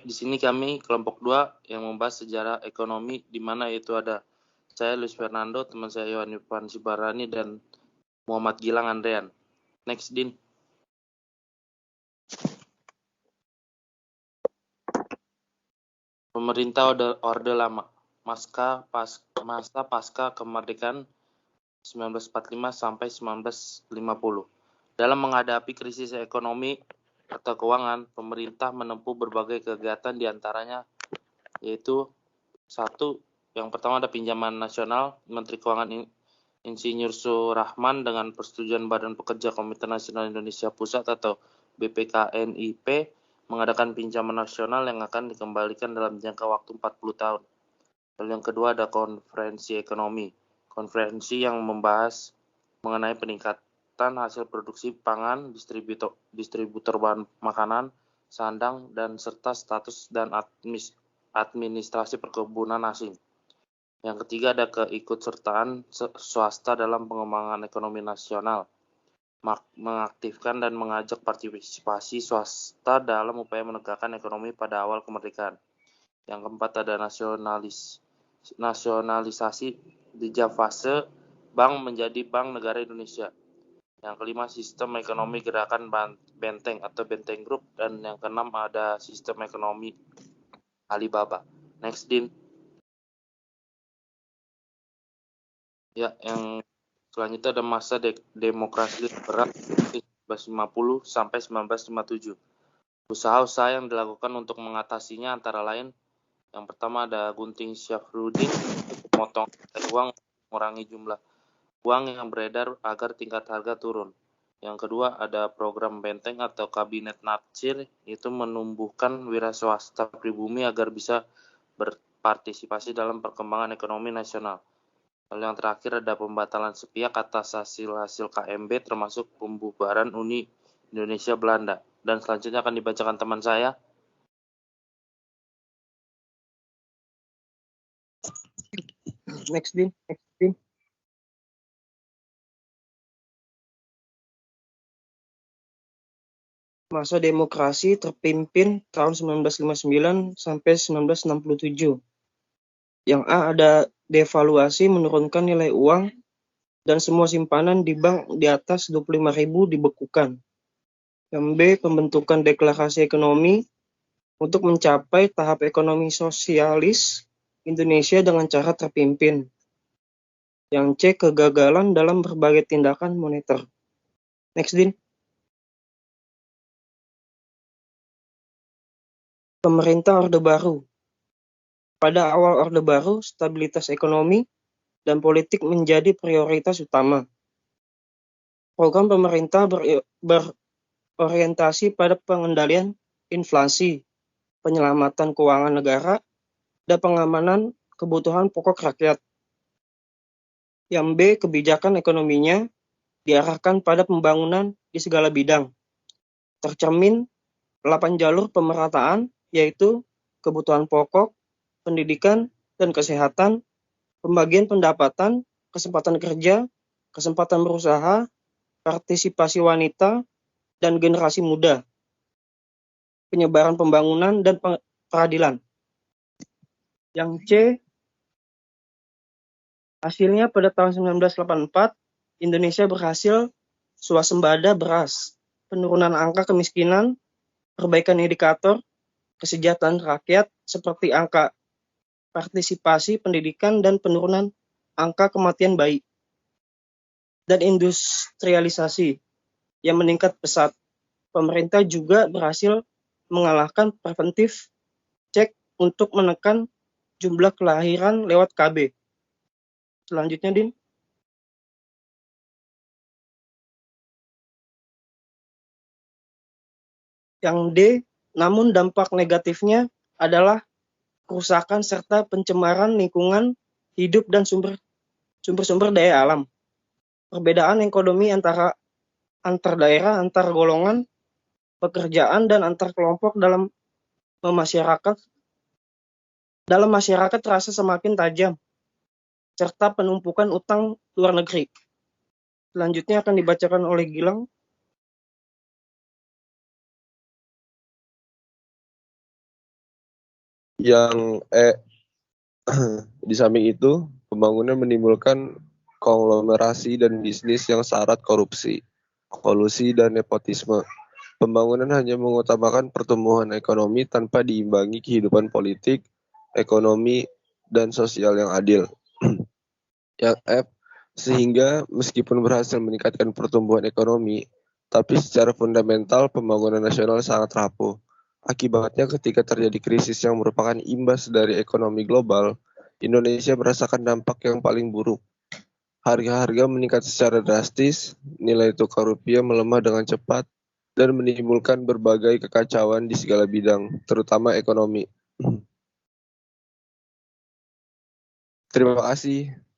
di sini kami kelompok 2 yang membahas sejarah ekonomi, di mana yaitu ada saya Luis Fernando, teman saya Yohan Irfan Sibarani, dan Muhammad Gilang Andrean. Next, Din. Pemerintah Orde Lama, masa pasca kemerdekaan 1945 sampai 1950. Dalam menghadapi krisis ekonomi atau keuangan, pemerintah menempuh berbagai kegiatan, diantaranya yaitu satu, yang pertama ada pinjaman nasional. Menteri Keuangan Insinyur Surahman dengan persetujuan Badan Pekerja Komite Nasional Indonesia Pusat atau BPKNIP mengadakan pinjaman nasional yang akan dikembalikan dalam jangka waktu 40 tahun. Lalu yang kedua ada konferensi ekonomi. Konferensi yang membahas mengenai peningkatan hasil produksi pangan, distributor bahan makanan, sandang, dan serta status dan administrasi perkebunan asing. Yang ketiga ada keikutsertaan swasta dalam pengembangan ekonomi nasional, mengaktifkan dan mengajak partisipasi swasta dalam upaya menegakkan ekonomi pada awal kemerdekaan. Yang keempat ada nasionalisasi di fase bank menjadi Bank Negara Indonesia. Yang kelima sistem ekonomi gerakan Benteng atau Benteng Group, dan yang keenam ada sistem ekonomi Alibaba. Next, Din. Ya, yang selanjutnya ada masa demokrasi liberal 1950 sampai 1957. Usaha-usaha yang dilakukan untuk mengatasinya antara lain, yang pertama ada Gunting Syafruddin memotong uang, mengurangi jumlah uang yang beredar agar tingkat harga turun. Yang kedua ada program Benteng atau Kabinet Natsir, itu menumbuhkan wira swasta pribumi agar bisa berpartisipasi dalam perkembangan ekonomi nasional. Lalu yang terakhir ada pembatalan sepihak atas hasil-hasil KMB, termasuk pembubaran Uni Indonesia Belanda. Dan selanjutnya akan dibacakan teman saya. Next, Din. Masa demokrasi terpimpin tahun 1959 sampai 1967. Yang A ada devaluasi, menurunkan nilai uang, dan semua simpanan di bank di atas 25.000 dibekukan. Yang B, pembentukan deklarasi ekonomi untuk mencapai tahap ekonomi sosialis Indonesia dengan cara terpimpin. Yang C, kegagalan dalam berbagai tindakan moneter. Next, Din. Pemerintah Orde Baru. Pada awal Orde Baru, stabilitas ekonomi dan politik menjadi prioritas utama. Program pemerintah berorientasi pada pengendalian inflasi, penyelamatan keuangan negara, dan pengamanan kebutuhan pokok rakyat. Yang B, kebijakan ekonominya diarahkan pada pembangunan di segala bidang. Tercermin 8 jalur pemerataan, yaitu kebutuhan pokok, pendidikan dan kesehatan, pembagian pendapatan, kesempatan kerja, kesempatan berusaha, partisipasi wanita dan generasi muda, penyebaran pembangunan dan peradilan. Yang C, hasilnya pada tahun 1984, Indonesia berhasil swasembada beras, penurunan angka kemiskinan, perbaikan indikator kesejahteraan rakyat seperti angka partisipasi pendidikan dan penurunan angka kematian bayi, dan industrialisasi yang meningkat pesat. Pemerintah juga berhasil mengalahkan preventif cek untuk menekan jumlah kelahiran lewat KB. Selanjutnya, Din. Yang D, namun dampak negatifnya adalah kerusakan serta pencemaran lingkungan hidup dan sumber-sumber daya alam. Perbedaan ekonomi antar daerah, antar golongan pekerjaan, dan antar kelompok dalam masyarakat terasa semakin tajam, serta penumpukan utang luar negeri. Selanjutnya akan dibacakan oleh Gilang. Yang di samping itu, pembangunan menimbulkan konglomerasi dan bisnis yang syarat korupsi, kolusi, dan nepotisme. Pembangunan hanya mengutamakan pertumbuhan ekonomi tanpa diimbangi kehidupan politik, ekonomi, dan sosial yang adil. Yang F, sehingga meskipun berhasil meningkatkan pertumbuhan ekonomi, tapi secara fundamental pembangunan nasional sangat rapuh. Akibatnya ketika terjadi krisis yang merupakan imbas dari ekonomi global, Indonesia merasakan dampak yang paling buruk. Harga-harga meningkat secara drastis, nilai tukar rupiah melemah dengan cepat, dan menimbulkan berbagai kekacauan di segala bidang, terutama ekonomi. Terima kasih.